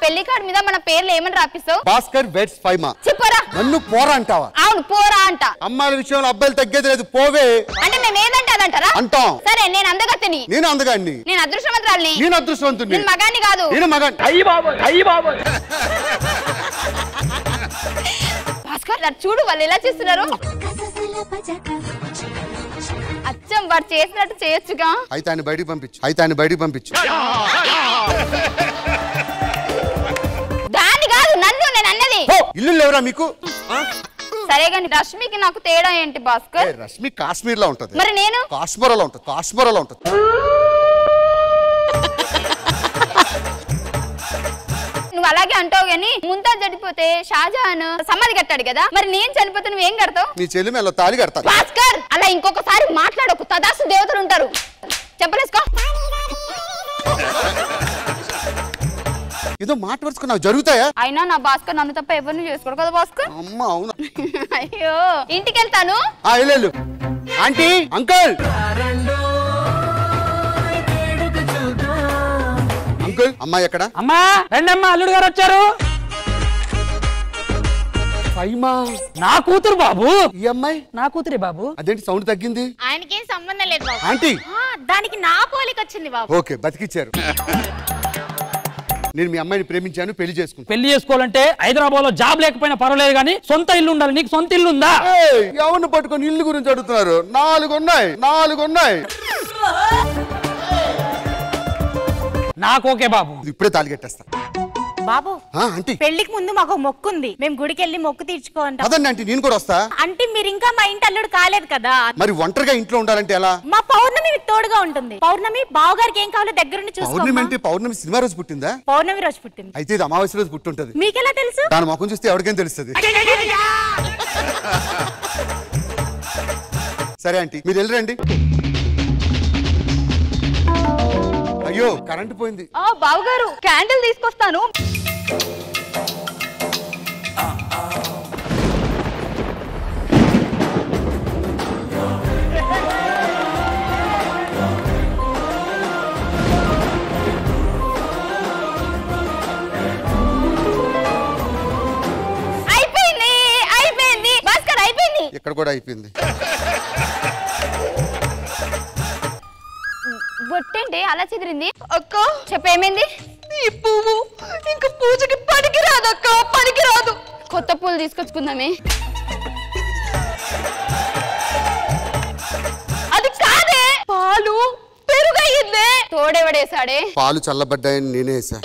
పెళ్లి కార్డు మీద మన పేర్లు ఏమని రాపిస్తావు? భాస్కర్ వెడ్స్ ఫైమా. చెప్పరా? నన్ను పోరా అంటావా? అవును పోరా అంట. అమ్మాయిల విషయంలో అబ్బాయిలు తగ్గేది లేదు, పోవే. అంటే మేము ఏదంటే అదంటారా? అంటాం. సరే నేను అందగత్తెని. నేను అందగాన్ని. నేను అదృష్టవంతురాలిని. నేను అదృష్టవంతుని. నేను మగాన్ని కాదు. నేను మగాన్ని. అయ్యి బాబోయ్ భాస్కర్ చూడు వాళ్ళు ఎలా చేస్తున్నారు. అచ్చం వాడు చేసినట్టు చేయొచ్చుగా. అయితే ఆయన బయటికి పంపించు. దాన్ని కాదు నన్ను, నేను అన్నది. ఇల్లు లేవరా మీకు? సరే గాని రష్మికి నాకు తేడా ఏంటి భాస్కర్? రష్మి కాశ్మీర్ లో ఉంటది. మరి నేను కాశ్మీరలో ఉంటది. నువ్వు అలాగే అంటావు గాని ముంతాజ్ చనిపోతే షాజహాన్ సమాధి కట్టాడు కదా, మరి నేను చనిపోతే నువ్వేం కడతావు? నీ చెల్లి మెల్ల తాళి కడతా. భాస్కర్ అలా ఇంకొకసారి మాట్లాడకు, తదాస్తు దేవతలు ఉంటారు. చెప్పలేసుకో. ఏదో మాట వరుసుకున్నావు, జరుగుతాయా? అయినా నా భాస్కర్ నన్ను తప్ప ఎవరిని చేసుకోడు కదా భాస్కర్. అమ్మ అవును. అయ్యో ఇంటికి వెళ్తాను. వెళ్ళు. ఆంటీ, అంకుల్, అమ్మాయి ఎక్కడ? అమ్మా రెండమ్మా, అల్లుడు గారు వచ్చారు. ఫైమా నా కూతురు బాబు. ఈ అమ్మాయి నా కూతురే బాబు. అదేంటి సౌండ్ తగ్గింది? ఆయనకేం సంబంధం లేదు బాబు. ఆంటీ దానికి నా పోలిక వచ్చింది బాబు. ఓకే, బతికిచ్చారు. నేను మీ అమ్మాయిని ప్రేమించాను, పెళ్లి చేసుకుంటాను. పెళ్లి చేసుకోవాలంటే హైదరాబాద్ లో జాబ్ లేకపోయినా పర్వాలేదు కానీ సొంత ఇల్లు ఉండాలి. నీకు సొంత ఇల్లు ఉందా? ఎవరిని పట్టుకొని ఇల్లు గురించి అడుగుతున్నారు? 4 ఉన్నాయి. నాకు ఓకే బాబు. ఇప్పుడే తాళి కట్టేస్తా. బాబు ఆంటీ, పెళ్లికి ముందు మాకు మొక్కు ఉంది, మేము గుడికి వెళ్ళి మొక్కు తీర్చుకోండి. అదండి ఆంటీ, నేను కూడా వస్తా. అంటే మీరు ఇంకా మా ఇంటి అల్లుడు కాలేదు కదా. మరి ఒంటరిగా ఇంట్లో ఉండాలంటే ఎలా? మా పౌర్ణమి తోడుగా ఉంటుంది. పౌర్ణమి బావగారికి ఏం కావాలో దగ్గరుండి పౌర్ణమి అంటే చూసుకో. పౌర్ణమి సినిమా రోజు పుట్టిందా? పౌర్ణమి రోజు పుట్టింది. అయితే ఇది అమావాస్య రోజు పుట్టుంటది. మీకెలా తెలుసు? దాని ముఖం చూస్తే ఎవరికైనా తెలుస్తుంది. సరే ఆంటీ, మీరు వెళ్ళరండి. అయ్యో కరెంట్ పోయింది. బావగారు క్యాండిల్ తీసుకొస్తాను. అయిపోయింది భాస్కర్, అయిపోయింది. ఇక్కడ కూడా అయిపోయింది. బొట్టేంటి అలా చెదిరింది? అక్క చెప్పేమైంది? ఈ పువ్వు ఇంకా పూజకి పనికిరాదు అక్క, పనికిరాదు. కొత్త పూలు తీసుకొచ్చుకుందామే. అది కాదే, పాలు పెరుగయ్యిందే. తోడేవాడేసాడే. పాలు చల్లబడ్డాయని నేనే వేసా.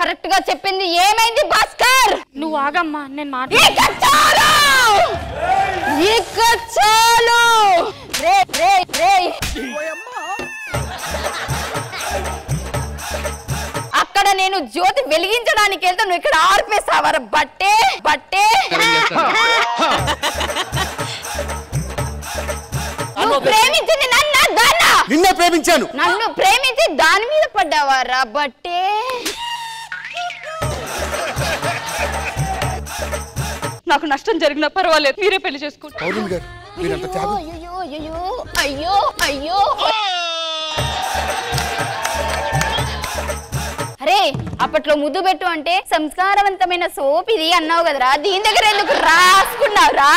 కరెక్ట్ గా చెప్పింది. ఏమైంది భాస్కర్? నువ్వు ఆగమ్మా, నేను అక్కడ నేను జ్యోతి వెలిగించడానికి వెళ్తా, నువ్వు ఇక్కడ ఆర్పేసావర. బట్టే ప్రేమించింది నిన్నే ప్రేమించాను. నన్ను ప్రేమించి దాని మీద పడ్డావారా? బట్టే నాకు నష్టం జరిగినా పర్వాలేదు, మీరే పెళ్లి చేసుకోండి. అయ్యో అరే అప్పట్లో ముద్దు పెట్టు అంటే సంస్కారవంతమైన సోప్ ఇది అన్నావు కదరా, దీని దగ్గర ఎందుకు రాసుకున్నావురా?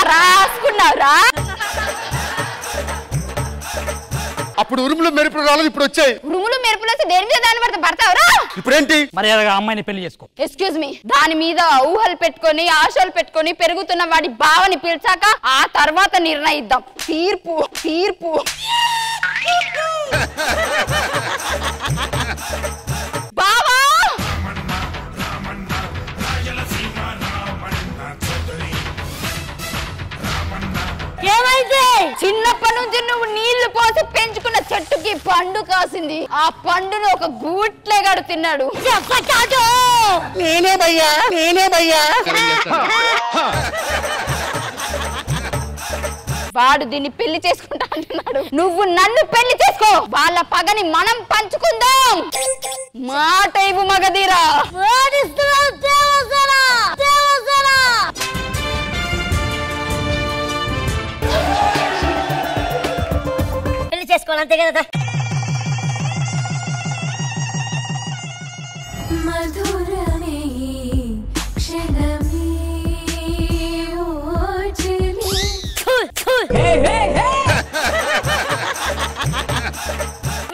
అప్పుడు ఉరుములు మెరుపులు రాలేదు, ఇప్పుడు వచ్చాయి. ఉరుములు మెరుపులు వస్తే దేని మీద దాన్ని పడితే పడతావురా? ఇప్పుడేంటి? మర్యాదగా అమ్మాయిని పెళ్లి చేసుకో. ఎక్స్క్యూజ్ మీ, దాని మీద ఊహలు పెట్టుకొని ఆశలు పెట్టుకొని పెరుగుతున్న వాడి భావని పిలిచాక ఆ తర్వాత నిర్ణయిద్దాం. తీర్పు బావా. ఏమైంది? చిన్నప్పటి నుంచి నువ్వు నీళ్లు పోసి పెంచుకున్న చెట్టుకి పండు కాసింది. ఆ పండును ఒక గూట్లేగాడు తిన్నాడు. నేనే భయ్యా. వాడు దీన్ని పెళ్లి చేసుకుంటా అంటున్నాడు. నువ్వు నన్ను పెళ్లి చేసుకో, వాళ్ళ పగని మనం పంచుకుందాం. మాట ఇవ్వు మగధీరా. పెళ్లి చేసుకోవాలంతే కదా. మధురమే క్షణమే ఓచలి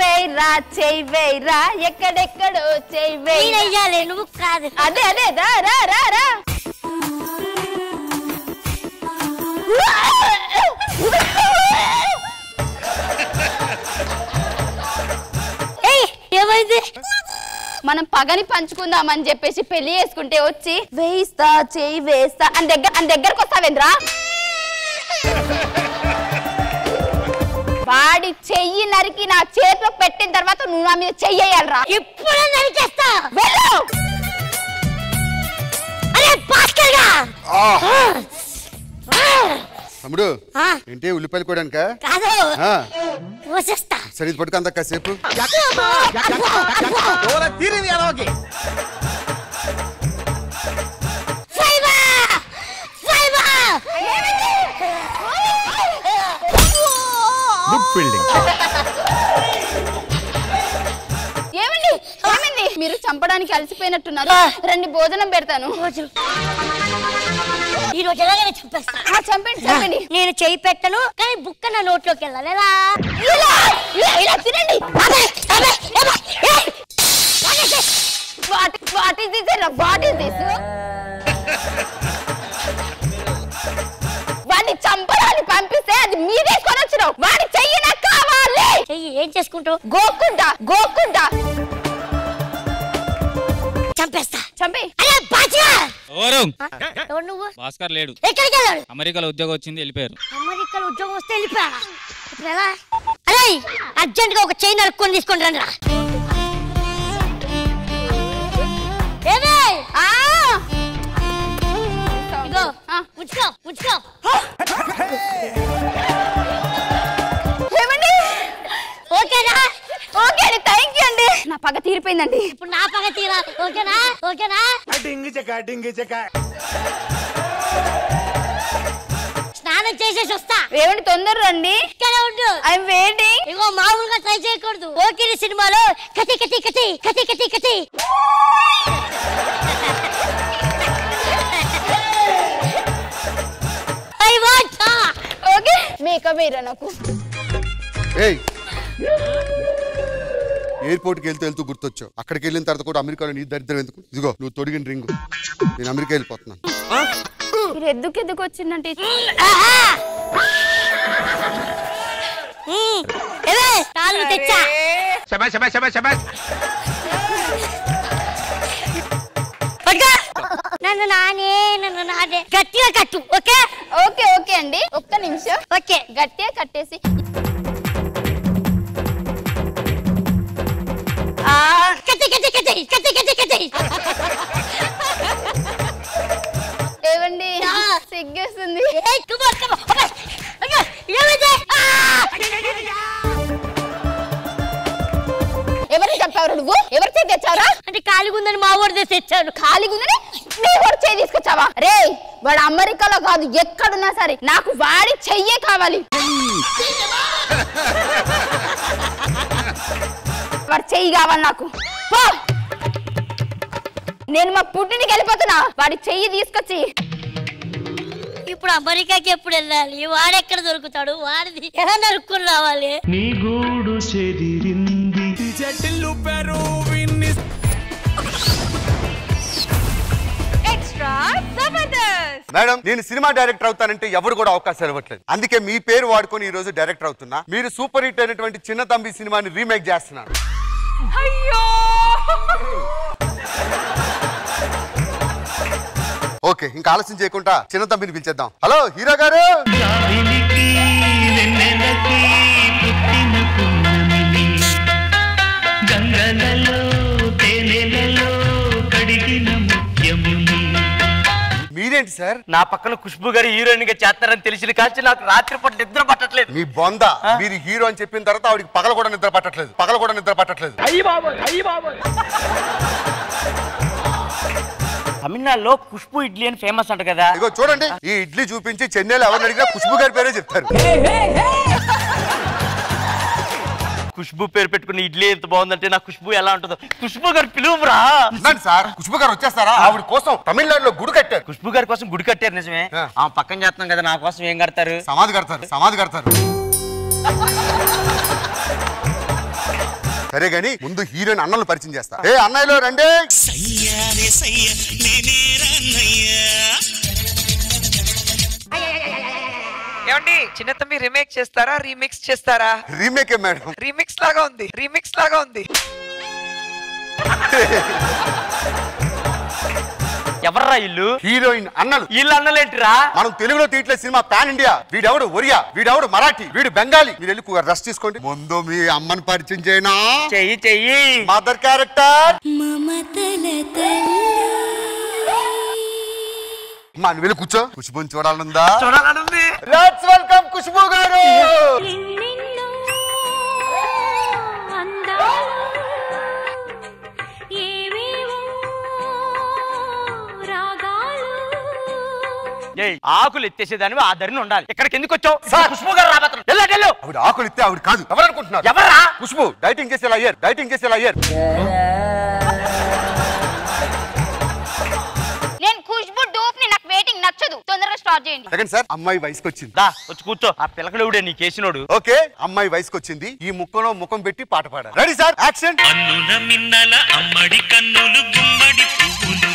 వేరా చెయ్యి వేరా ఎక్కడెక్కడో చెయ్యి వేయాలి నువ్వు కాదు అదే అదే రా రా రా రా ఏమైంది మనం పగని పంచుకుందామని చెప్పేసి పెళ్లి చేసుకుంటే వచ్చి వేయిస్తా చెయ్యి వేస్తా అని దగ్గరకు వస్తావేంద్రా వాడి చెయ్యి నరికి నా చేతిలో పెట్టిన తర్వాత నువ్వు నా మీద చెయ్యాలరా ఎప్పుడు నరికేస్తా వెళ్ళు అరే భాస్కర్ గా తమ్ముడు ఏంటి ఉల్లిపాయలు కూడానిక కాదు కోసేస్తా సరే ఇది పట్టుకు అంత కాసేపు ఏమండి ఏమండి మీరు చంపడానికి అలసిపోయినట్టున్నారు రండి భోజనం పెడతాను ఈ రోజు ఎలాగైనా చంపేస్తా చంపండి చంపండి నేను చేయి పెట్టను కానీ బుక్క నా నోట్లోకి వెళ్ళాలి ఇలా తినండి వాడిని చంపడానికి పంపిస్తే అది మీరేసుకొని వచ్చినావు వాడి చెయ్యి నాకు కావాలి చెయ్యి ఏం చేసుకుంటావు గోక్కుంటా గోక్కుంటా చంపేస్తా చంపి ఎవరు నువ్వు భాస్కర్ లేడు ఎక్కడికి వెళ్ళాడు అమెరికాలో ఉద్యోగం వచ్చింది వెళ్ళిపోయారు అమెరికాలో ఉద్యోగం వస్తే వెళ్ళిపోయా ఇప్పుడు ఎలా అరే అర్జెంట్ గా ఒక చైన్ నరుక్కొని తీసుకొని రండి రా ఇగో ఉంచుకో ఉంచుకో ఓకేనా ఓకే అండి థ్యాంక్ యూ అండి నా పగ తీరిపోయిందండి ఇప్పుడు నా పగ తీరా ఓకేనా ఓకేనా స్నానం చేసేసి వస్తా ఏమండి తొందర రండి ఇక్కడ ఉండు ఐఎమ్ వెయిటింగ్ ఇగో మామూలుగా ట్రై చేయకూడదు ఓకే సినిమాలో కతి కతి కతి కతి కతి కతి ఐ వాంట్ ఓకే మేకప్ వేయరా నాకు ఏయ్ ఎయిర్పోర్ట్కి వెళ్తూ గుర్తొచ్చావు అక్కడికి వెళ్ళిన తర్వాత కూడా అమెరికాలో నీ దరిద్రం ఎందుకు ఇదిగో నువ్వు తొడిగిన రింగు నేను అమెరికా వెళ్ళిపోతున్నాను మీరు ఎద్దుకు వచ్చిందంటే తెచ్చా నన్ను నానే గట్టిగా కట్టు ఓకే ఓకే ఓకే అండి ఒక్క నిమిషం ఓకే గట్టిగా కట్టేసి కట్టి కట్టి కట్టి కట్టి కట్టి కట్టి ఏవండి సిగ్గేస్తుంది ఎవరికి చెప్పావు నువ్వు ఎవరి చేతి తెచ్చావురా అంటే ఖాళీగుందని మా ఊరు తెచ్చాను ఖాళీగుందని నీ ఊరు చేయి తీసుకొచ్చావా రే వాడు అమెరికాలో కాదు ఎక్కడున్నా సరే నాకు వాడి చెయ్యే కావాలి వాడి చెయ్యి కావాలి నాకు పో నేను మా పుట్టింటికి వెళ్ళిపోతున్నా వాడి చెయ్యి తీసుకొచ్చి ఇప్పుడు అమెరికాకి ఎప్పుడు వెళ్ళాలి వాడెక్కడ దొరుకుతాడు వాడిది ఎలా నరుక్కుని రావాలి నీ గూడు చెదిరింది మేడం నేను సినిమా డైరెక్టర్ అవుతానంటే ఎవరు కూడా అవకాశాలు ఇవ్వట్లేదు అందుకే మీ పేరు వాడుకొని ఈ రోజు డైరెక్టర్ అవుతున్నా మీరు సూపర్ హిట్ అయినటువంటి చిన్న తంబి సినిమాని రీమేక్ చేస్తున్నారు ఓకే ఇంకా ఆలస్యం చేయకుండా చిన్న తంబిని పిలిచేద్దాం హలో హీరో గారు మీరేంటి సార్ నా పక్కన ఖుష్బు గారు హీరోయిన్ గా చేస్తారని తెలిసి కాచి నాకు రాత్రిపూట నిద్ర పట్టట్లేదు మీ బొంద మీరు హీరో అని చెప్పిన తర్వాత ఆవిడకి పగల కూడా నిద్ర పట్టట్లేదు తమిళనాడులో ఖుష్బు ఇడ్లీ అని ఫేమస్ అంట కదా ఇగో చూడండి ఈ ఇడ్లీ చూపించి చెన్నైలో ఎవరిని అడిగినా ఖుష్బు గారి పేరే చెప్తారు ఖుష్బు పేరు పెట్టుకుని ఇడ్లీ ఎంత బాగుందంటే నా ఖుష్బు ఎలా ఉంటుందో. ఖుష్బు గారు పిలువురా సార్. ఖుష్బు గారు వచ్చేస్తారా? ఆవిడ కోసం తమిళనాడులో గుడి కట్టారు. ఖుష్బు గారి కోసం గుడి కట్టారు నిజమే. ఆ పక్కన చేస్తున్నాం కదా, నా కోసం ఏం కడతారు? సమాధి కడతారు. సరే గాని ముందు హీరోయిన్ అన్నలు పరిచయం చేస్తా. ఏ అన్నయ్యలో రండి. ఏమండి చిన్న తమ్మి రీమేక్ చేస్తారా రీమిక్స్ చేస్తారా? రీమేకే మేడం. రీమిక్స్ లాగా ఉంది. ఎవర్రా ఇల్లు? హీరోయిన్ అన్నలు. వీళ్ళు అన్నలేంటిరా? మనం తెలుగులో తీయట్లే సినిమా పాన్ ఇండియా. వీడెవడు ఒరియా, వీడెవడు మరాఠీ, వీడు బెంగాలీ. మీరు వెళ్ళి రెస్ట్ తీసుకోండి. ముందు మీ అమ్మని పరిచయం చేయనా? చెయ్యి మదర్ క్యారెక్టర్. నువ్వు వెళ్ళి కూర్చో. ఖుష్బుని చూడాలనుందా? చూడాలనుంది. లెట్స్ వెల్కమ్ ఖుష్బు గారు. ఆకులు ఎత్తేసేదాన్ని ఆ ధరిని ఉండాలి. ఇక్కడికి ఎందుకు వచ్చావు? ఖుష్బు గారు రాబోతున్నారు. ఆవిడ ఆకులు ఎత్తే ఆవిడ కాదు. ఎవరు అనుకుంటున్నారు? ఎవరా? ఖుష్బు డైటింగ్ చేసేలా అయ్యారు. నేను ఖుష్బు డూప్ ని, నాకు వెయిటింగ్ నచ్చదు. తొందరగా స్టార్ట్ చేయండి. Second sir. అమ్మాయి వయసుకు వచ్చింది. వచ్చి కూర్చో. ఆ పిల్లకడవుడే నీ కేసినోడు. ఓకే, అమ్మాయి వయసుకు వచ్చింది. ఈ ముక్కలో ముఖం పెట్టి పాట పాడాలి. Ready sir, action. అన్నుల మిన్నల అమ్మడి కన్నులు గుమ్మడి పువ్వులు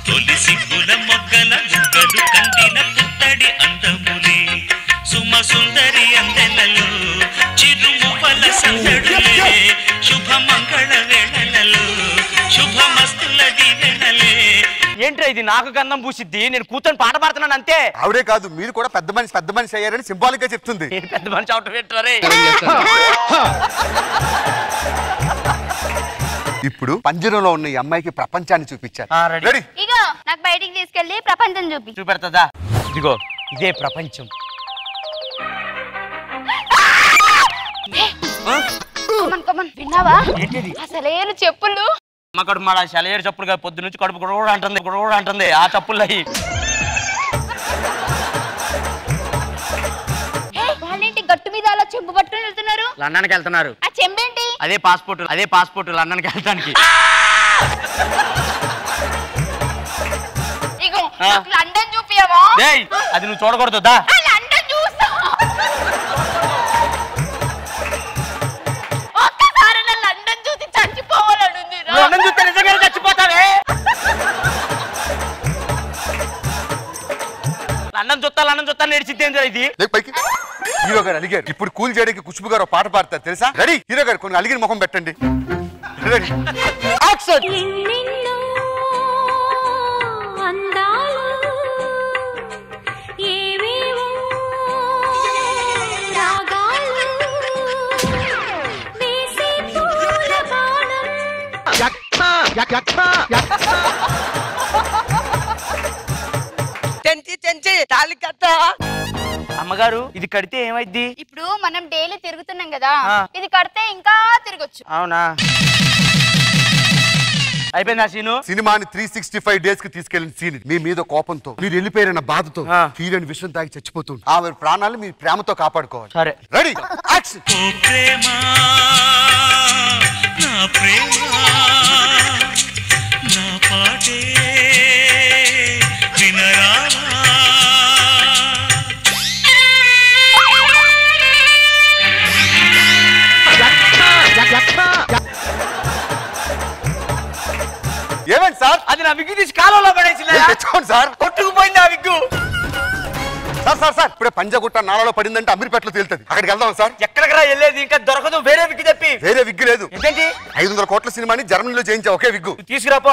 తొలి సిగ్గుల మొగ్గల ముగ్గలు కందిన పుత్తడి అందములే సుమ సుందరి అందెలలో చిరుమువల సందడులే శుభమంగళ వేళలలో శుభమస్తుల దీవెనలే. ఏంట్రా ఇది? నాకు గంధం పూసిద్ది, నేను కూర్చొని పాట పాడుతున్నాను అంతే. ఆవిడే కాదు, మీరు కూడా పెద్ద మనిషి అయ్యారని సింబాలిక్ గా చెప్తుంది. పెద్ద మనిషి అవటం పెట్టరే. ఇప్పుడు పంజరంలో ఉన్న ఈ అమ్మాయికి ప్రపంచాన్ని చూపించారు. రెడీ? ఇగో నాకు బయటికి తీసుకెళ్లి ప్రపంచం చూపెడతా. ఇదిగో ఇదే ప్రపంచం. విన్నావా? అసలేను చెప్పులు అమ్మకడు మా సెలయేరు చప్పుడుగా పొద్దు నుంచి కడుపు కూడా అంటుంది. ఆ చప్పులు అయ్యి వాళ్ళేంటి గట్టు మీద అలా చెంబు పట్టుకుని వెళ్తున్నారు? లండన్కి వెళ్తున్నారు. ఆ చెంబేంటి? అదే పాస్పోర్ట్ లండన్కి వెళ్ళడానికి. ఇగో లండన్ చూపియవా? అది నువ్వు చూడకూడదు. లండన్ చూస్తా. ఒక్కసారి లండన్ చూసి చచ్చిపోవాలనుంది. లండన్ చూస్తే నిజంగా చచ్చిపోతావే. లండన్ చూస్తా నేర్చిద్దేంద్రా ఇది. పైకి హీరో గారు అలిగారు. ఇప్పుడు కూల్ చేయడానికి ఖుష్బు గారు పాట పాడతారు తెలుసా? రెడీ? హీరో గారు కొన్ని అలిగిన ముఖం పెట్టండి. Ready, action. చెంచి తాళి కట్ట. అమ్మగారు ఇది కడితే ఏమైద్ది? ఇప్పుడు మనం డైలీ తిరుగుతున్నాం కదా, ఇది కడితే ఇంకా తిరగొచ్చు. అవునా? అయిపోయిందా సీను? సినిమాని 365 డేస్ కి తీసుకెళ్లిన సీన్. మీ మీద కోపంతో, మీరు వెళ్ళిపోయిన బాధతో హీరోయిన్ విషయం తాగి చచ్చిపోతుంది. ఆమె ప్రాణాలు మీ ప్రేమతో కాపాడుకోవాలి. సరే రెడీ, యాక్షన్. నా ప్రేమ నా పాటే వినరా. ఏమైంది సార్? అది నా విగ్గు తీసి కాలంలో పడేసింది సార్. కొట్టుకుపోయింది ఆ విగ్గు. సార్ ఇప్పుడే పంజగుట్ట నాలలో పడిందంటే అమీర్పేటలో తేలుతుంది. అక్కడికి వెళ్దాం సార్. ఎక్కడికి వెళ్ళేది? ఇంకా దొరకదు. వేరే విగ్గు చెప్పి. వేరే విగ్గు లేదు. ఏంటి? 500 కోట్ల సినిమాని జర్మనీలో చేయించా ఒకే విగ్గు. తీసుకురాపో.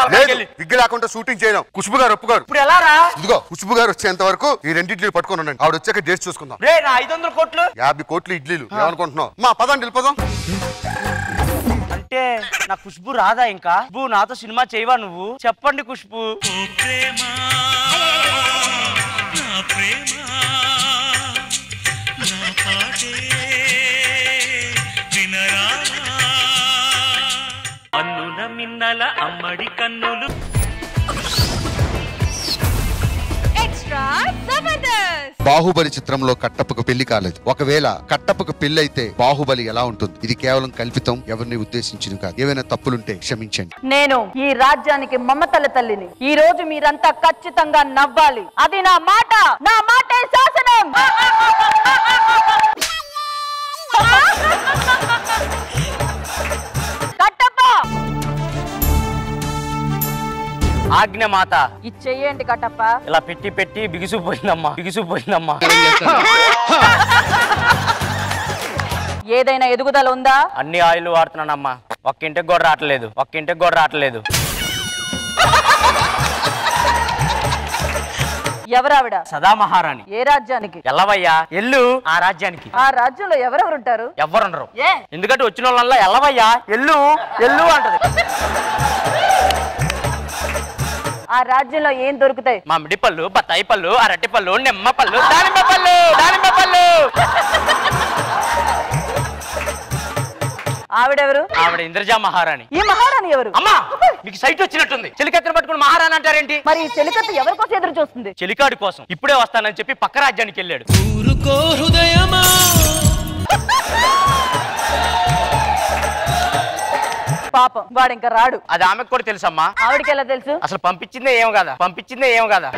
విగ్గు లేకుండా షూటింగ్ చేయడం. ఖుష్బు గారు ఒప్పుగారు. ఇప్పుడు ఎలా రా? ఇదిగో ఖుష్బు గారు వచ్చేంత వరకు ఈ రెండింటిని పట్టుకొని ఉండండి. ఆవిడ వచ్చాక డేట్స్ చూసుకుందాం. 500 కోట్లు 50 కోట్లు ఇడ్లీలు ఏమనుకుంటున్నావు? మా పదండి వెళ్ళిపోదాం. అంటే నా ఖుష్బు రాదా? ఇంకా నాతో సినిమా చేయవా నువ్వు? చెప్పండి ఖుష్బు. అన్నుల మిన్నల అమ్మడి కన్నులు. ఎక్స్ట్రా జబర్దస్త్. బాహుబలి చిత్రంలో కట్టప్పకు పెళ్లి కాలేదు. ఒకవేళ కట్టప్పకు పెళ్లి అయితే బాహుబలి ఎలా ఉంటుంది? ఇది కేవలం కల్పితం, ఎవరిని ఉద్దేశించింది కాదు. ఏవైనా తప్పులుంటే క్షమించండి. నేను ఈ రాజ్యానికి మమతల తల్లిని. ఈ రోజు మీరంతా ఖచ్చితంగా నవ్వాలి. అది నా మాట, నా మాటే శాసనం. కట్టప్ప ఆజ్ఞ మాత. ఇచ్చేయండి కట్టప్ప. ఇలా పెట్టి పెట్టి బిగుసుపోయిందమ్మా, బిగుసుపోయిందమ్మా. ఏదైనా ఎదుగుదల ఉందా? అన్ని ఆయిల్ వాడుతున్నానమ్మా, ఒక్క ఇంటికి కూడా రావట్లేదు, ఒక్క ఇంటికి కూడా రావట్లేదు. ఎవరావిడ? సదా మహారాణి. ఏ రాజ్యానికి? ఎల్లవయ్యా ఎల్లు ఆ రాజ్యానికి. ఆ రాజ్యంలో ఎవరెవరుంటారు? ఎవ్వరుండరు. ఏ? ఎందుకంటే వచ్చిన వాళ్ళ ఎల్లవయ్యా ఎల్లు ఎల్లు అంటది. ఆ రాజ్యంలో ఏం దొరుకుతాయి? మామిడి పళ్ళు, బత్తాయి పళ్ళు, అరటి పళ్ళు, నిమ్మ పళ్ళు, దానిమ్మ పళ్ళు, దానిమ్మ పళ్ళు. ఆవిడెవరు? ఆవిడ ఇంద్రజా మహారాణి. ఈ మహారాణి ఎవరు? అమ్మా మీకు సైట్ వచ్చినట్టుంది. చెలికత్తెను పట్టుకుని మహారాణి అంటారేంటి? మరి ఈ చెలికత్త ఎవరి కోసం ఎదురు చూస్తుంది? చెలికాడి కోసం. ఇప్పుడే వస్తానని చెప్పి పక్క రాజ్యానికి వెళ్ళాడు. పాపం వాడు ఇంకా రాడు. అది ఆమెకు కూడా తెలుసమ్మా. ఆవిడకి ఎలా తెలుసు? అసలు పంపించిందే ఏం కదా, పంపించిందే ఏం కదా.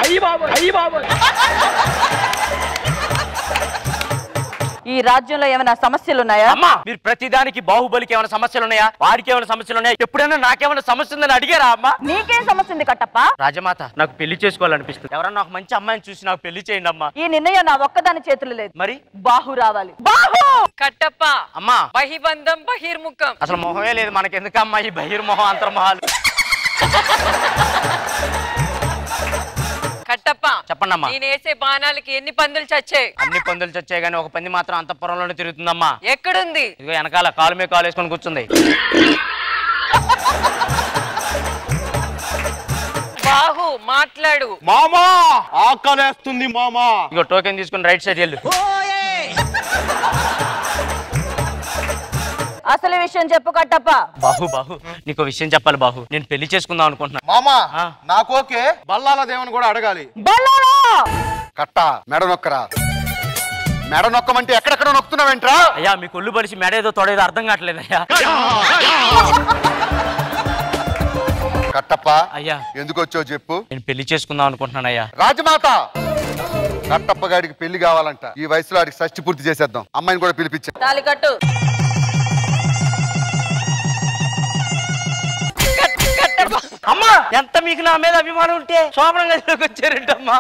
ఈ రాజ్యంలో ఏమైనా సమస్యలు ఉన్నాయా? అమ్మా మీరు ప్రతిదానికి బాహుబలికి ఏమైనా సమస్యలు ఉన్నాయా, వాడికి ఏమైనా సమస్యలు ఉన్నాయా, ఎప్పుడైనా నాకేమైనా సమస్య ఉందని అడిగారా అమ్మా? నీకేం సమస్య ఉంది కట్టప్ప? రాజమాత నాకు పెళ్లి చేసుకోవాలనిపిస్తుంది. ఎవరన్నా ఒక మంచి అమ్మాయిని చూసి నాకు పెళ్లి చేయండి అమ్మా. ఈ నిర్ణయం నా ఒక్కదాని చేతులు లేదు. మరి బాహు రావాలి. బాహు! కట్టప్ప అమ్మా బహిబంధం బహిర్ముఖం. అసలు మొహమే లేదు మనకి, ఎందుకమ్మా ఈ బహిర్మొహం అంతర్మొహాలు? కట్టప్ప చెప్పండమ్మా. నేను వేసే బాణాలకి ఎన్ని పందులు చచ్చాయి? అన్ని పందులు చచ్చాయి కానీ ఒక పంది మాత్రం అంతఃపురంలోనే తిరుగుతుందమ్మా. ఎక్కడుంది? ఇదిగో వెనకాల కాలు మీద కాలు వేసుకొని కూర్చుంది. బాహు మాట్లాడు. మామా ఆకలేస్తుంది మామా. ఇగో టోకెన్ తీసుకుని రైట్ సైడ్ వెళ్ళు. అసలు విషయం చెప్పు కట్టప్ప. బాహు బాహు నీకు విషయం చెప్పాలి బాహు. నేను పెళ్లి చేసుకుందాం అనుకుంటున్నా. మామా ఆ. నాకు ఓకే, బల్లాల దేవుని కూడా అడగాలి. బల్లారా! కట్ట మెడ నొక్కరా. మెడ నొక్కమంటే ఎక్కడెక్కడ నొక్కుతున్నావేంట్రా? అయ్యా మీకు ఒళ్ళు బలిసి మెడేదో తొడేదో అర్థం కావట్లేదు అయ్యా. కట్టప్ప అయ్యా ఎందుకు వచ్చావు చెప్పు. నేను పెళ్లి చేసుకుందాం అనుకుంటున్నాను అయ్యా. రాజమాత కట్టప్ప గారికి పెళ్లి కావాలంట. ఈ వయసులో ఆడికి షష్టి పూర్తి చేసేద్దాం. అమ్మాయిని కూడా పిలిపించా. తాళి కట్టు. అమ్మా ఎంత మీకు నా మీద అభిమానం ఉంటే శోభన గదిలోకి వచ్చారంటమ్మా.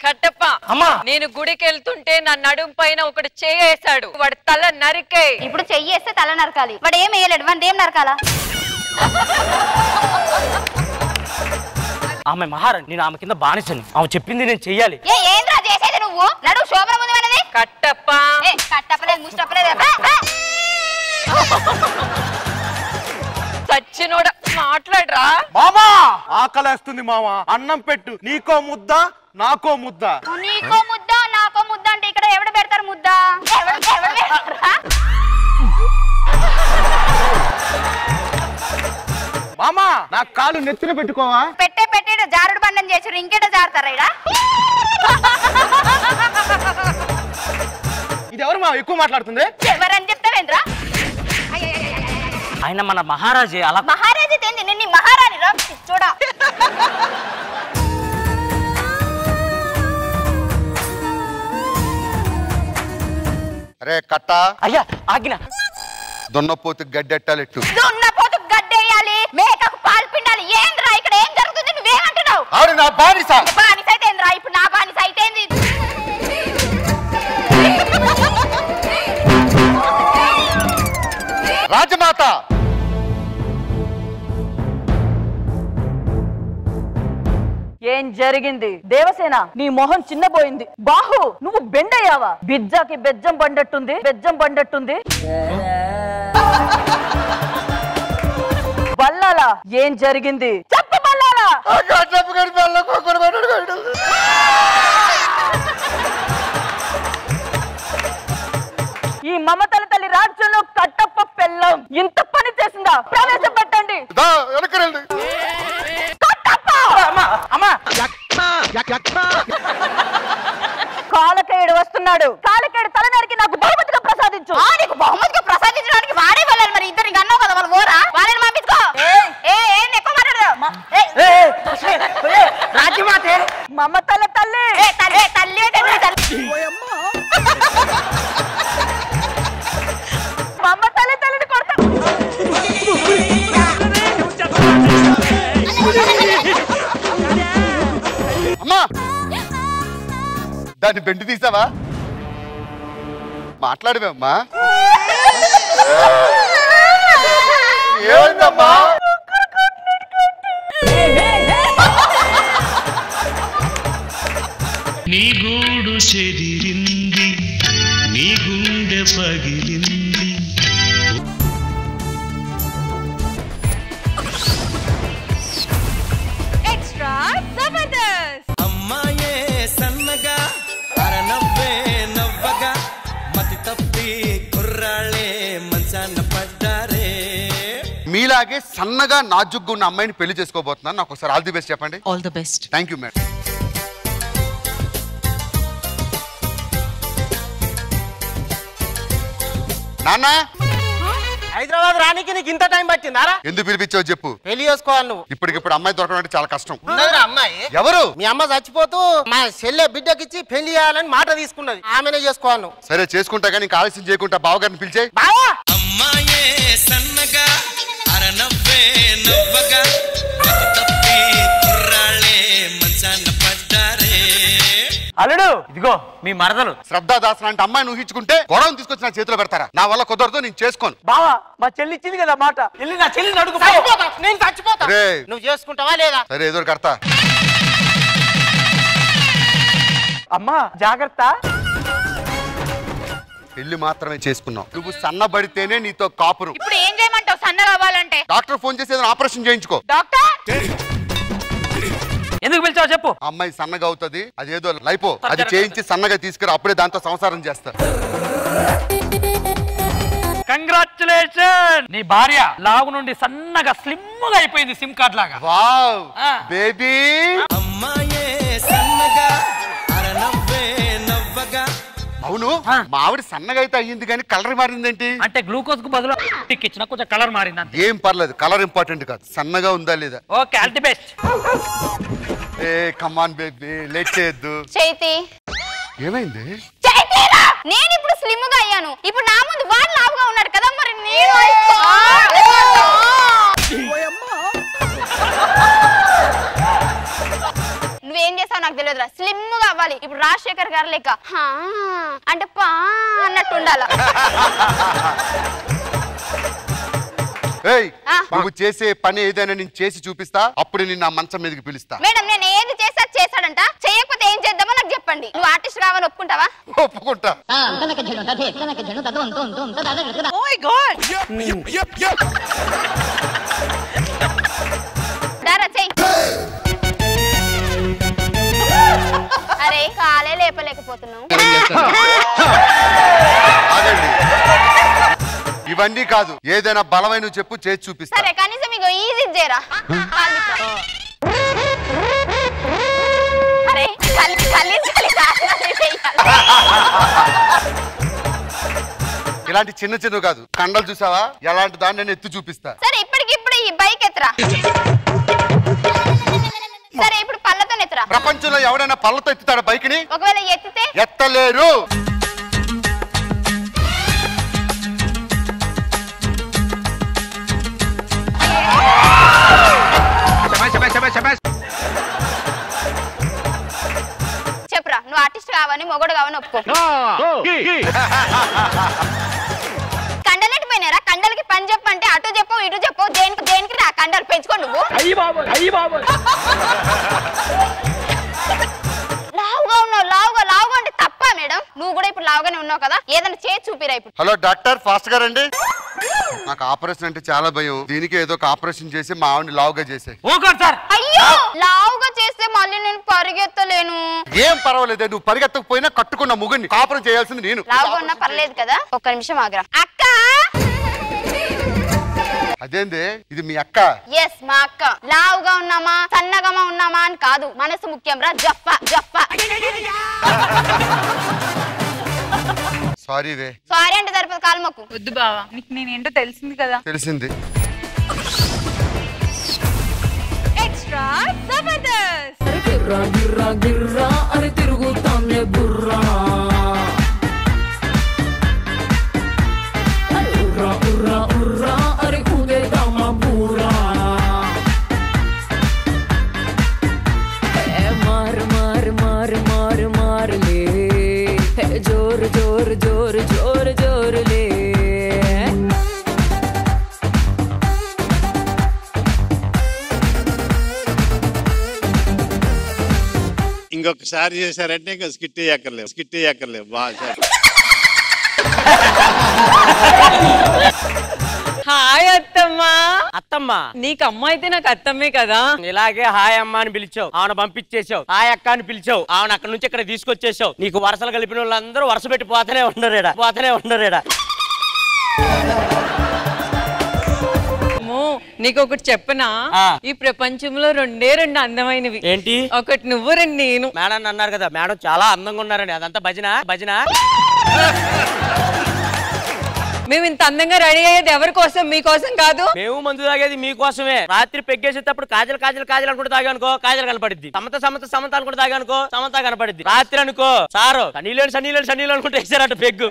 కట్టప్ప అమ్మా నేను గుడికి వెళ్తుంటే నా నడుం పైన ఒకటి చేయేశాడు. వాడి తల నరికే. ఇప్పుడు చెయ్యేస్తే తల నరకాలి. వాడు ఏం వేయలేడు, వాడు ఏం నరకాలా? ఆమె మహారాణి, నేను ఆమె కింద బానిసని. ఆమె చెప్పింది నేను చెయ్యాలి. ఏంద్రా చేసేది నువ్వు? నడు శోభన ముందు వెళ్ళది. కట్టప్ప కట్టప్పలేదు ముష్టప్పలేదు. సచ్చినోడ మాట్లాడరా. మామా ఆకలేస్తుంది మామా, అన్నం పెట్టు. నీకో ముద్ద నాకో ముద్ద. నీకో ముద్ద నాకో ముద్ద అంటే ఇక్కడ ఎవడు పెడతారు ముద్ద? ఎవడు పెడతారా? మామా నా కాలు నెత్తిన పెట్టుకోవా? పెట్టే జారుడు బండం చేసారు, ఇంకేట జారుతారా ఇడ? ఇది ఎవరు మా ఎక్కువ మాట్లాడుతుంది? ఎవరని చెప్తావేంద్రా? ఆయన మన మహారాజే. అలా మహారాజు తేంది, నేను నీ మహారాణి రా చూడా. అరే కట్ట అయ్యా ఆజ్ఞ. దున్నపోతు గడ్డెట్టాలెట్టు. దున్నపోతు గడ్డేయాలి, మేకకు పాలు పిండాలి. ఏంద్రా ఇక్కడ ఏం జరుగుతుంది? నువ్వేమంటున్నావు? ఆవిడ నా బానిస. బానిస అయితే ఏంద్రా? ఇప్పుడు నా బానిస అయితే ఏంది? రాజమాత ఏం జరిగింది? దేవసేన నీ మొహం చిన్నపోయింది. బాహు నువ్వు బెండయ్యావా? బిజ్జాకి బెజ్జం బండట్టుంది, బెజ్జం బండట్టుంది. బల్లాలా ఏం జరిగింది? చెప్పు బల్లాలా. ఈ మమతల తల్లి రాజ్యంలో కట్టప్ప పెళ్ళం ఇంత పని చేసిందా? ప్రవేశపెట్టండి. వెనకరండి. అమ్మా అమ్మా కాలకేయుడు వస్తున్నాడు. కాలకేయుడు తల నరికి నాకు బహుమతిగా ప్రసాదించు. నీకు బహుమతిగా ప్రసాదించడానికి వాడే వెళ్ళాలి. మరి ఇద్దరికి అన్నావు కదా, వాళ్ళు ఓరా వాళ్ళని పంపించుకో. ఎక్కువ మాట్లాడదు. రాజ్యమాతే మమతల తల్లి తల్లి మమతల తల్లిని కొడతా. అమ్మా దాన్ని బెండి తీసావా? మాట్లాడవే అమ్మా. ఏమైందమ్మా? నీ గూడు చెదిరింది, నీ గుండె పగిలింది. ఎక్స్ట్రా జబర్దస్త్. అమ్మాయే సన్నగా అరనవ్వే నవ్వగా మతి తప్పి కుర్రాళ్ళే మంచాన పడ్డారే. మీలాగే సన్నగా నాజుగ్గా ఉన్న అమ్మాయిని పెళ్లి చేసుకోబోతున్నాను. నాకు ఒకసారి ఆల్ ది బెస్ట్ చెప్పండి. All the best. Thank you madam. నాన్న హైదరాబాద్ రానికి నీకు ఇంత టైం పట్టిందారా? ఎందుకు పిలిపించావు చెప్పు. పెళ్లి చేసుకోవాలి నువ్వు. ఇప్పటికిప్పుడు అమ్మాయి దొరకడం అంటే చాలా కష్టం. ఉన్నదిరా అమ్మాయి. ఎవరు? మీ అమ్మ చచ్చిపోతూ మా చెల్లె బిడ్డకిచ్చి పెళ్లి చేయాలని మాట తీసుకున్నది. ఆమెనే చేసుకోవాలి నువ్వు. సరే చేసుకుంటా కానీ ఇంకా ఆలస్యం చేయకుండా బావగారిని పిలిచే. బావా అమ్మాయే సన్నగా అరనవ్వే నవ్వగా మతి తప్పి కుర్రాళ్ళే మంచాన పడ్డారే. అల్లుడు ఇదిగో మీ మరదలు శ్రద్ధా దాస్ అంటే అమ్మాయిని ఊహించుకుంటే గొడవను తీసుకొచ్చి నా చేతిలో పెడతారా? నా వల్ల కుదరదు, నేను చేసుకోను. బావా మా చెల్లి ఇచ్చింది కదా మాట. వెళ్ళి నా చెల్లిని అడుగు. నేను చచ్చిపోతా. రే. నువ్వు చేసుకుంటావా లేదా? సరే ఏదో కడతా. అమ్మా జాగ్రత్త. పెళ్లి మాత్రమే చేసుకున్నావు. నువ్వు సన్నబడితేనే నీతో కాపురు. ఇప్పుడు ఏం చేయమంటావు సన్న కావాలంటే? డాక్టర్ ఫోన్ చేసి ఏదైనా ఆపరేషన్ చేయించుకో. డాక్టర్ ఎందుకు పిలిచావు చెప్పు. అమ్మాయి సన్నగా అవుతుంది, అదేదో లైపో అది చేయించి సన్నగా తీసుకురా, అప్పుడే దాంతో సంసారం చేస్తారు. కంగ్రాచులేషన్. నీ భార్య లావు నుండి సన్నగా స్లిమ్ గా అయిపోయింది, సిమ్ కార్డ్ లాగా. Wow baby. అమ్మాయే సన్నగా అరనవ్వే నవ్వగా. అవును మా ఆవిడ సన్నగా అయితే అయ్యింది కానీ కలర్ మారిందేంటి? అంటే గ్లూకోజ్ కు బదులు ఇచ్చిన కొంచెం కలర్ మారింది అంతే. ఏం పర్లేదు, కలర్ ఇంపార్టెంట్ కాదు, సన్నగా ఉందా లేదా. Okay all the best. A come on baby, late చేయొద్దు. చైతి ఏమైంది? నేను ఇప్పుడు స్లిమ్ గా అయ్యాను. ఇప్పుడు నా ముందు వాడు లావుగా ఉన్నాడు కదా, మరి నేను నువ్వేం చేస్తావు నాకు తెలియదురా. స్లిమ్ గా అవ్వాలి. ఇప్పుడు రాజశేఖర్ గారు లేక అంటే పా అన్నట్టు ఉండాల. నువ్వు చేసే పని ఏదైనా నేను చేసి చూపిస్తా, అప్పుడు నిన్ను నా మంచం మీదకి పిలుస్తా. మేడం నేను ఏది చేస్తా చేస్తాడంట, చేయకపోతే ఏం చేద్దామో నాకు చెప్పండి. నువ్వు ఆర్టిస్ట్ కావాలని ఒప్పుకుంటావా? ఒప్పుకుంటా. అరే కాలే లేపలేకపోతున్నావు. ఇవన్నీ కాదు, ఏదైనా బలమైన చెప్పు, చేసి చూపిస్తా. సరే కనీసం ఇగో ఈజీ చేయరా. అరే ఇలాంటి చిన్న చిన్న కాదు, కండలు చూసావా ఎలాంటి దాన్ని నేను ఎత్తు చూపిస్తా. సరే ఇప్పటికిప్పుడు ఈ బైక్ ఎత్తరా. సరే ఇప్పుడు పళ్ళతో ఎత్తరా. ప్రపంచంలో ఎవడైనా పళ్ళతో ఎత్తుతాడా బైక్ ని? ఒకవేళ ఎత్తితే ఎత్తలేరు. చెప్పురా, నువ్వు ఆర్టిస్ట్ కావని మొగడు కావని ఒప్పుకో. కండలెట్టు పోయినారా? కండలకి పని చెప్పంటే అటు చెప్పు ఇటు చెప్పు, దేనికి దేనికి రా కండలు పెంచుకో నువ్వు. లావుగా ఉన్నావు, లావుగా అంటే తప్ప మేడం? నువ్వు కూడా ఇప్పుడు లావుగానే ఉన్నావు కదా, ఏదైనా చేసి చూపిరా ఇప్పుడు. హలో డాక్టర్, ఫాస్ట్ గా రండి. నాకు ఆపరేషన్ అంటే చాలా భయం. దీనికి ఏదో ఒక ఆపరేషన్ చేసి మా ఆవిడని లావుగా చేసే. అయ్యో లావుగా చేస్తే మళ్ళీ నేను పరిగెత్తలేను. ఏం పర్వాలేదు, నువ్వు పరిగెత్తకపోయినా కట్టుకున్న ముగ్గురిని కాపురం చేయాల్సింది నేను. లావుగా ఉన్నా పర్లేదు కదా. ఒక్క నిమిషం ఆగరా. అక్క అదేంది ఇది మీ అక్క? ఎస్ మా అక్క. లావుగా ఉన్నామా సన్నగా ఉన్నామా అని కాదు, మనసు ముఖ్యం రా. జప్ప జప్ప. సారీ వే. సారీ అంటే సరిపోదు, కాలు మొక్కు. వద్దు బావా, నీకు నేనేంటో తెలిసింది కదా. తెలిసింది. ఎక్స్ట్రా జబర్దస్త్. గిర్రా గిర్రా గిర్రా అని తిరుగుతాంలే బుర్రా. ఉర్రా ఉర్రా ఉర్రా అని ఊగేద్దామా బూరా. మారు మారు మారు మారు మారులే, జోరు జోరు జోరు జోరు జోరులే. ఇంకొకసారి చేశారంటే ఇంకా స్కిట్ చేయక్కర్లేవు బాగా. హాయ్ అత్తమ్మా. అత్తమ్మ నీకు అమ్మ అయితే నాకు అత్తమ్మే కదా. ఇలాగే హాయ్ అమ్మ అని పిలిచావు, ఆమెను పంపించేసావు. హాయ్ అక్క అని పిలిచావు, ఆమెను అక్కడ నుంచి ఇక్కడ తీసుకొచ్చేసావు. నీకు వరుసలు కలిపిన వాళ్ళందరూ వరుస పెట్టి పోతూనే ఉండరేడా. నీకు ఒకటి చెప్పనా, ఈ ప్రపంచంలో రెండు అందమైనవి. ఏంటి? ఒకటి నువ్వు, రెండు నేను. మేడం అన్నారు కదా, మేడం చాలా అందంగా ఉన్నారని. అదంతా భజన. మేము ఇంత అందంగా రెడీ అయ్యేది ఎవరి కోసం? మీకోసం కాదు. మేము మందు తాగేది మీకోసమే. రాత్రి పెగ్గేసేటప్పుడు కాజల్ అనుకుంటే తాగానుకో కాజల్ కనపడిద్ది. సమత అనుకుంటే తాగానుకో సమత కనపడిద్ది. రాత్రి అనుకో సారు సన్నీళ్ళు అనుకుంటే ఎక్సారట పెగ్గు.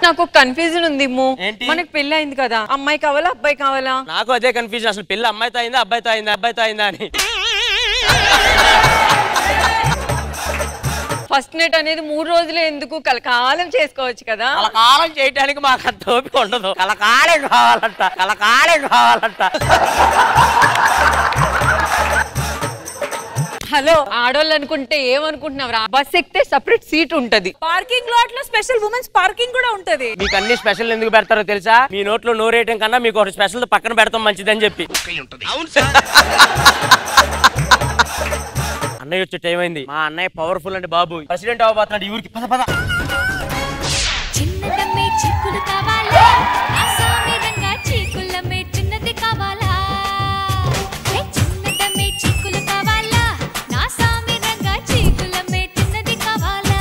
నాకు ఒక కన్ఫ్యూజన్ ఉంది. మనకు పెళ్లి అయింది కదా, అమ్మాయి కావాలా అబ్బాయి కావాలా? నాకు అదే కన్ఫ్యూజన్. అసలు పెళ్లి అమ్మాయితో అయిందా అబ్బాయితో అయిందా అని. ఫస్ట్ నైట్ అనేది 3 రోజులు ఎందుకు, కలకాలం చేసుకోవచ్చు కదా. కలకాలం చేయడానికి మాకు అంత ఓపిక ఉండదు. కలకాలం కావాలంట. హలో, ఆడోళ్ళు అనుకుంటే ఏమనుకుంటున్నావు? బస్ ఎక్కితే సెపరేట్ సీట్ ఉంటది. పార్కింగ్ లాట్ లో స్పెషల్ ఉమెన్స్ పార్కింగ్ కూడా ఉంటది. మీకు అన్ని స్పెషల్ ఎందుకు పెడతారో తెలుసా? మీ నోట్లో నోరేయటం కన్నా మీకు ఒక స్పెషల్ పక్కన పెడతాం మంచిదని చెప్పి. అన్నయ్య వచ్చే టైం అయింది. మా అన్నయ్య పవర్ఫుల్ అండి బాబు, ప్రెసిడెంట్ అవ్వబోతున్నాడు ఈ ఊరికి. పద. చిన్నదమ్మే చిక్కులు కావాలా, ఆసామిరంగా చీకులమ్మే చిన్నది కావాలా. చిన్నదమ్మే చిక్కులు కావాలా, నా సామిరంగా చీకులమ్మే చిన్నది కావాలా.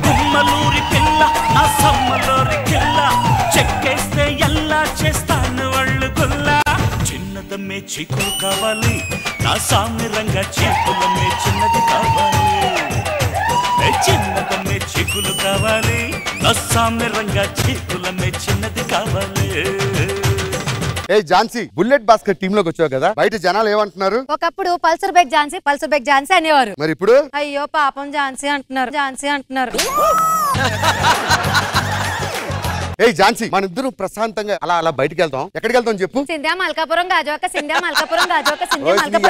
గుమ్మలూరి పిల్ల నా సమ్మలూరి కిల్ల, చెక్కేస్తే ఎలా చేస్తాను వాళ్ళు గుల్లా. చిన్నదమ్మే చీకులు కావాలి, నా సామిరంగా చీకులమ్మే చిన్నది కావాలి. చిన్నదమ్మే చీకులు కావాలి, నా సామిరంగా చీకులమ్మే చిన్నది కావాలి. ఏ ఝాన్సీ, బుల్లెట్ భాస్కర్ టీమ్ లోకి వచ్చావు కదా, బయట జనాలు ఏమంటున్నారు? ఒకప్పుడు పల్సర్ బైక్ ఝాన్సీ అనేవారు. మరి ఇప్పుడు అయ్యో పాపం ఝాన్సీ అంటున్నారు. ఏ ఝాన్సీ, మన ఇద్దరు ప్రశాంతంగా అలా బయటికి వెళ్తాం. ఎక్కడికి వెళ్తాం చెప్పు? సింధ్యా మల్కాపురం గాజువాక.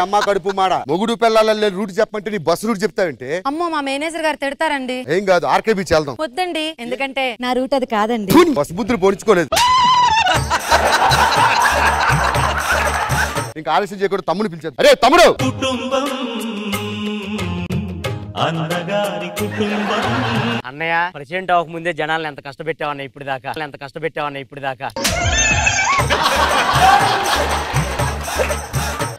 అమ్మ కడుపు మాడ మొగుడు పిల్లల రూట్ చెప్పంటే నీ బస్సు రూట్ చెప్తావంటే. అమ్మో, మా మేనేజర్ గారు తిడతారండి. ఏం కాదు, ఆర్కే బీచ్ వెళ్దాం. వద్దండి, ఎందుకంటే నా రూట్ అది కాదండి. బస్సు బుద్ధులు పోనించుకోలేదు. ఇంకా ఆలస్యం చేయకూడదు, తమ్ముడు పిలిచారు. అరే తమ్ముడు. అన్నయ్య, ప్రెసిడెంట్ అవ్వక ముందే జనాలను ఎంత కష్టపెట్టావన్న ఇప్పుడు దాకా.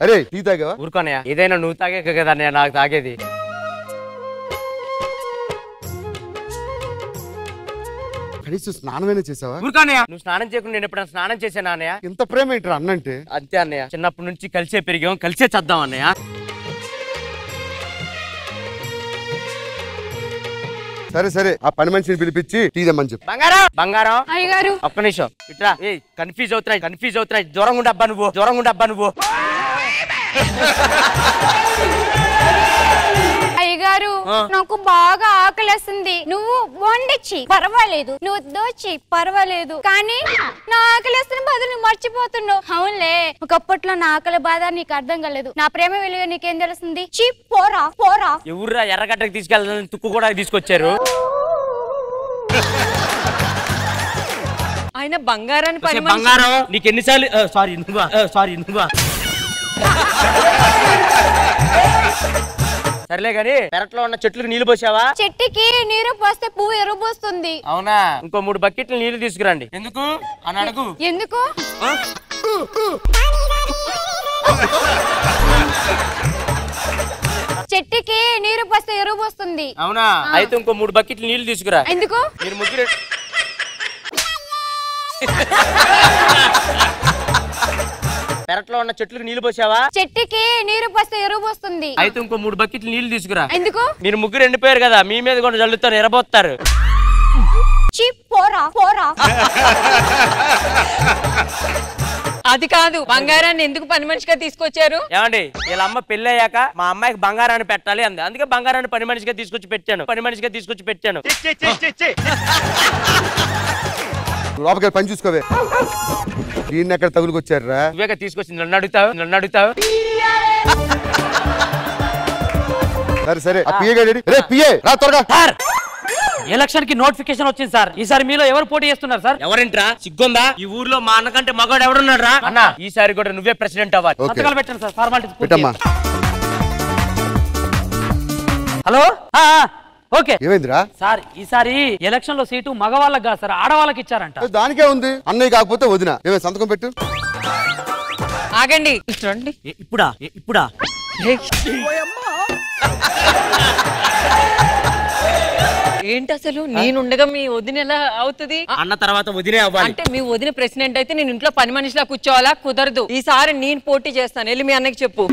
అరే టీ తాగావా? ఊరుకోనయ్య, ఏదైనా నువ్వు తాగే కదా అన్నయ్య నాకు తాగేది. కనీసం స్నానమైనా చేసావా? ఊరుకోనయ్య, నువ్వు స్నానం చేయకుండా నేను ఎప్పుడైనా స్నానం చేశానా అన్నయ్య? ఎంత ప్రేమ ఏంట్రా అన్నంటే? అంతే అన్నయ్య, చిన్నప్పటి నుంచి కలిసే పెరిగాం, కలిసే చద్దాం అన్నయ్య. సరే ఆ పని మనిషిని పిలిపించి టీ తెమ్మని చెప్పు. బంగారం అయ్యగారు ఒక్క నిమిషం ఇట్లా. కన్ఫ్యూజ్ అవుతున్నాయి. జ్వరం ఉండబ్బా నువ్వు. అయ్యగారు, నాకు బాగా ఆకలేస్తుంది. నువ్వు వండిచ్చి పర్వాలేదు, నువ్వు దోచి పర్వాలేదు, కానీ నా ఆకలేస్తున్న బాధ నువ్వు మర్చిపోతున్నావు. అవునులే, ఒకప్పట్లో నా ఆకలి బాధ నీకు అర్థం కాలేదు. నా ప్రేమ విలువ నీకేం తెలుస్తుంది? పోరా. ఎవరురా ఎర్రగడ్డకి తీసుకెళ్ళాలని తుక్కు కూడా తీసుకొచ్చారు. ఆయన బంగారాన్ని బంగారం నీకు ఎన్నిసార్లు సారీ నువ్వా సర్లే గాని పెరట్లో ఉన్న చెట్లకు నీళ్లు పోసావా? చెట్టుకి నీరు పోస్తే పువ్వు ఎరుబోస్తుంది. అవునా? ఇంకో 3 బకెట్లు నీళ్లు తీసుకురండి. ఎందుకు అని అడుగు. ఎందుకు? చెట్టుకి నీరు పోస్తే ఎరువు వస్తుంది. అవునా? అయితే ఇంకో 3 బకెట్లు నీళ్లు తీసుకురా. ఎందుకు? మీరు ముగ్గురు పెరట్లో ఉన్న చెట్లకు నీళ్లు పోసావా? చెట్టుకి నీరు పోస్తే ఎరువు వస్తుంది. అయితే ఇంకో 3 బకెట్లు నీళ్లు తీసుకురా. ఎందుకు? మీరు ముగ్గురు ఎండిపోయారు కదా, మీ మీద కూడా జల్లుతారు, ఎరబోస్తారు. పోరా పోరా. అది కాదు, బంగారాన్ని ఎందుకు పని మనిషిగా తీసుకొచ్చారు? ఏమండి, వీళ్ళ అమ్మ పెళ్లి అయ్యాక మా అమ్మాయికి బంగారాన్ని పెట్టాలి అంది. అందుకే బంగారాన్ని పని మనిషిగా తీసుకొచ్చి పెట్టాను. లోపలికి పని చూసుకోవే. దీన్ని ఎక్కడ తగులుకొచ్చారా? నువ్వేగా తీసుకొచ్చింది, నన్ను అడుగుతావు. సరే పిఏ రా త్వరగా. ఎలక్షన్ కి నోటిఫికేషన్ వచ్చింది సార్. ఈసారి మీలో ఎవరు పోటీ చేస్తున్నారు సార్? ఎవరింట్రా? సిగ్గుందా? ఈ ఊర్లో మా అన్నకంటే మగాడు ఎవడున్నాడు రా? అన్న, ఈసారి కూడా నువ్వే ప్రెసిడెంట్ అవ్వాలి. సంతకాలు పెట్టండి సార్, ఫార్మాలిటీస్ పెట్టమ్మా. Hello, okay. ఏమైందిరా సార్? ఈసారి ఎలక్షన్ లో సీటు మగవాళ్ళకి కాదు సార్, ఆడవాళ్ళకి ఇచ్చారంట. దానికే ఉంది. అన్నయ్య కాకపోతే వదిన. ఏమే సంతకం పెట్టు. ఆగండి, చూడండి. ఇప్పుడా ఏంటి అసలు? నేనుండగా మీ వదిన ఎలా అవుతుంది? అన్న తర్వాత వదినే అవ్వాలి. అంటే మీ వదిన ప్రెసిడెంట్ అయితే నేను ఇంట్లో పని మనిషిలా కూర్చోవాలా? కుదరదు. ఈసారి నేను పోటీ చేస్తాను. వెళ్ళి మీ అన్నకి చెప్పు.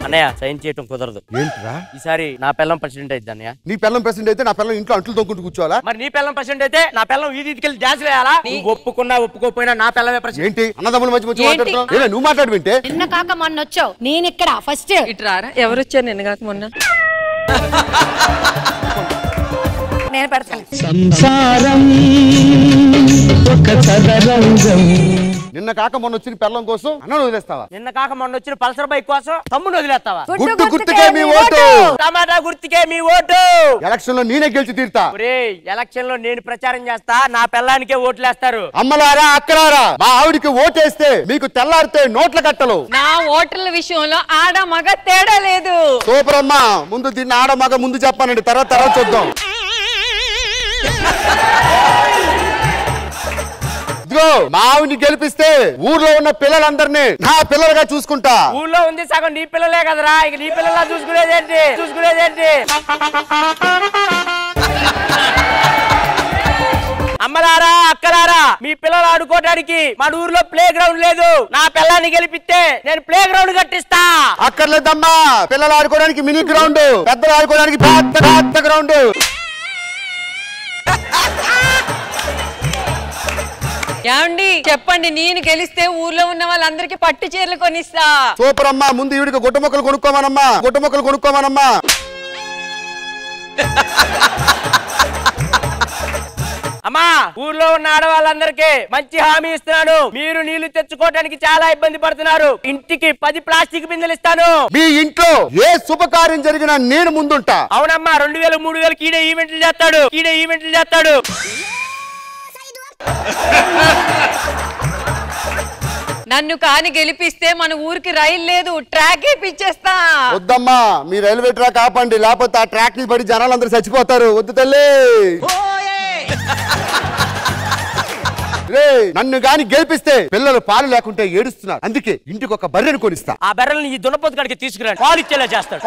అన్నయ్య, సైన్ చేయటం కుదరదు. ఏంట్రా? ఈసారి నా పిల్లం ప్రెసిడెంట్ అయితే అన్నయ్య. నీ పిల్లం ప్రెసిడెంట్ అయితే నా పిల్లం ఇంట్లో అంట్లు తొక్కుంటూ కూర్చోవాలా? మరి నీ పిల్లం ప్రెసిడెంట్ అయితే నా పిల్లం వీధికి డాన్స్ వేయాలా? ఒప్పుకున్నా ఒప్పుకోపోయినా నా పిల్లమే ప్రెసిడెంట్. ఏంటి అన్నదమ్ముల మధ్య మాట్లాడుతున్నావు? నువ్వు మాట్లాడు వింటే. నిన్న కాక మొన్న వచ్చావు, నేను ఇక్కడ ఫస్ట్. ఇట్రారా? ఎవరు వచ్చారు నిన్న కాక మొన్న? నేను పెడతాను. సంసారం ఒక చదరంగం. నిన్న కాక మొన్న వచ్చిన పిల్లం కోసం అన్నను వదిలేస్తావా? నిన్న కాక మొన్న వచ్చిన పల్సర్ బైక్ కోసం తమ్ముడు వదిలేస్తావా? గుర్తు గుర్తుకే మీ ఓటు. టమాటా గుర్తుకే మీ ఓటు. ఎలక్షన్ లో నేనే గెలిచి తీరుతా. ఎలక్షన్ లో నేను ప్రచారం చేస్తా, నా పిల్లానికే ఓట్లేస్తారు. అమ్మలారా అక్కలారా, మా ఆవిడికి ఓటేస్తే మీకు తెల్లారితే నోట్ల కట్టలు. నా ఓటర్ల విషయంలో ఆడ మగ తేడా లేదు. సూపర్ అమ్మా. ముందు దీన్ని ఆడ మగ ముందు చెప్పానండి, తర్వాత చూద్దాం. మా ఆవిని గెలిపిస్తే ఊర్లో ఉన్న పిల్లలందరినీ నా పిల్లలుగా చూసుకుంటా. ఊర్లో ఉంది సగం నీ పిల్లలే కదరా, ఇక నీ పిల్లలా చూసుకునేదేంటి? అమ్మలారా అక్కలారా, మీ పిల్లలు ఆడుకోవడానికి మన ఊర్లో ప్లే గ్రౌండ్ లేదు. నా పిల్లాన్ని గెలిపిస్తే నేను ప్లే గ్రౌండ్ కట్టిస్తా. అక్కర్లేదమ్మా, పిల్లలు ఆడుకోవడానికి మినీ గ్రౌండ్, పెద్దలు ఆడుకోవడానికి పెద్ద గ్రౌండ్. ఏమండి చెప్పండి, నేను గెలిస్తే ఊర్లో ఉన్న వాళ్ళందరికి పట్టు చీరలు కొనిస్తా. సూపర్ అమ్మా. ముందు ఈవిడికి గుడ్డ మొక్కలు కొనుక్కోమనమ్మా. అమ్మా, ఊర్లో ఉన్న ఆడవాళ్ళందరికీ మంచి హామీ ఇస్తున్నాను. మీరు నీళ్లు తెచ్చుకోవడానికి చాలా ఇబ్బంది పడుతున్నారు. ఇంటికి 10 ప్లాస్టిక్ బిందెలు ఇస్తాను. మీ ఇంట్లో ఏ శుభకార్యం జరిగినా నేను ముందుంటా. అవునమ్మా, 2000 3000 ఈడే ఈవెంట్లు చేస్తాడు. నన్ను కాని గెలిపిస్తే మన ఊరికి రైలు లేదు, ట్రాక్ వేపిచ్చేస్తా. వద్దమ్మా, మీ రైల్వే ట్రాక్ ఆపండి, లేకపోతే ఆ ట్రాక్ ని పడి జనాలందరూ చచ్చిపోతారు. వద్దు తల్లి. నన్ను గాని గెలిపిస్తే పిల్లలు పాలు లేకుంటే ఏడుస్తున్నారు. అందుకే ఇంటికి ఒక బర్రెను కొనిస్తా. ఆ బర్రెల్ని ఈ దున్నపోతు కాడికి తీసుకురండి, పాలు ఇచ్చేలా చేస్తాడు.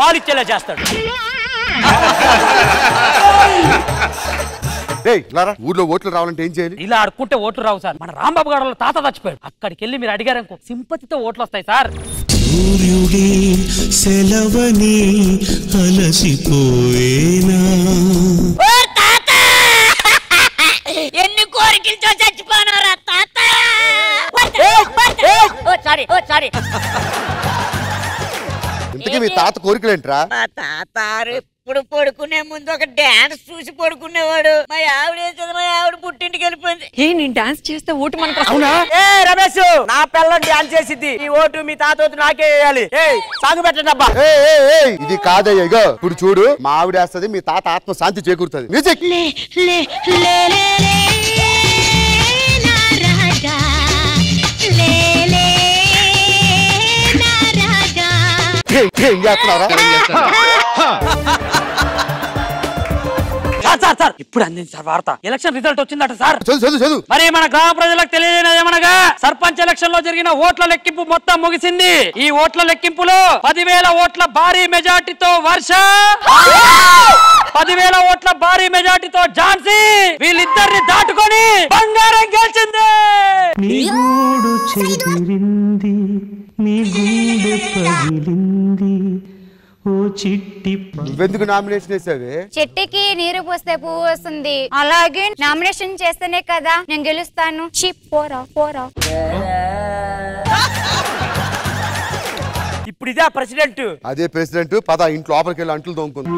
ఊర్లో ఓట్లు రావాలంటే ఏం చేయాలి? ఇలా అడుక్కుంటే ఓట్లు రావు సార్. మన రాంబాబు గారు తాత చచ్చిపోయాడు, అక్కడికి వెళ్ళి మీరు అడిగారనుకో సింపతితో ఓట్లు వస్తాయి సార్. సూర్యుడి సెలవని అలసిపోయేనా, ఎన్ని కోరికలతో చచ్చిపోనారా తాత? సారీ. ఇంతకీ మీ తాత కోరికలేంట్రా? మా తాత ఎప్పుడు పడుకునే ముందు ఒక డాన్స్ చూసి పడుకునేవాడు. మా ఆవిడ పుట్టింటికి వెళ్ళిపోయింది. నేను డాన్స్ చేస్తే ఓటు మనకు రమేష్, నా పిల్లని డాన్స్ చేసింది. ఈ ఓటు మీ తాత ఓటు నాకే వేయాలి. సాంగ్ పెట్టండి అబ్బా. ఇది కాదయ్య, ఇగో ఇప్పుడు చూడు, మా ఆవిడ వేస్తుంది, మీ తాత ఆత్మ శాంతి చేకూరుతుంది. మ్యూజిక్. ఏం చేస్తున్నారా? సార్ ఇప్పుడు అందింది సార్ వార్త. ఎలక్షన్ రిజల్ట్ వచ్చిందట సార్. చదువు. మరి మన గ్రామ ప్రజలకు తెలియజేయమనగా సర్పంచ్ ఎలక్షన్ లో జరిగిన ఓట్ల లెక్కింపు మొత్తం ముగిసింది. ఈ ఓట్ల లెక్కింపులో 10,000 ఓట్ల భారీ మెజార్టీతో వర్ష, 10,000 ఓట్ల భారీ మెజార్టీతో ఝాన్సీ వీళ్ళిద్దరిని దాటుకొని బంగారం గెలిచింది. నీ గూడు చెదిరింది, నీ గుండె పగిలింది, ఓ చిట్టి. నువ్వెందుకు నామినేషన్ వేసావే? చెట్టుకి నీరు పోస్తే పువ్వు వస్తుంది, అలాగే నామినేషన్ చేస్తేనే కదా నేను గెలుస్తాను. పోరా. ఇప్పుడు ఇదే ప్రెసిడెంట్. అదే ప్రెసిడెంట్. పద ఇంట్లో లోపలికి వెళ్ళి అంట్లు తోముకుంది.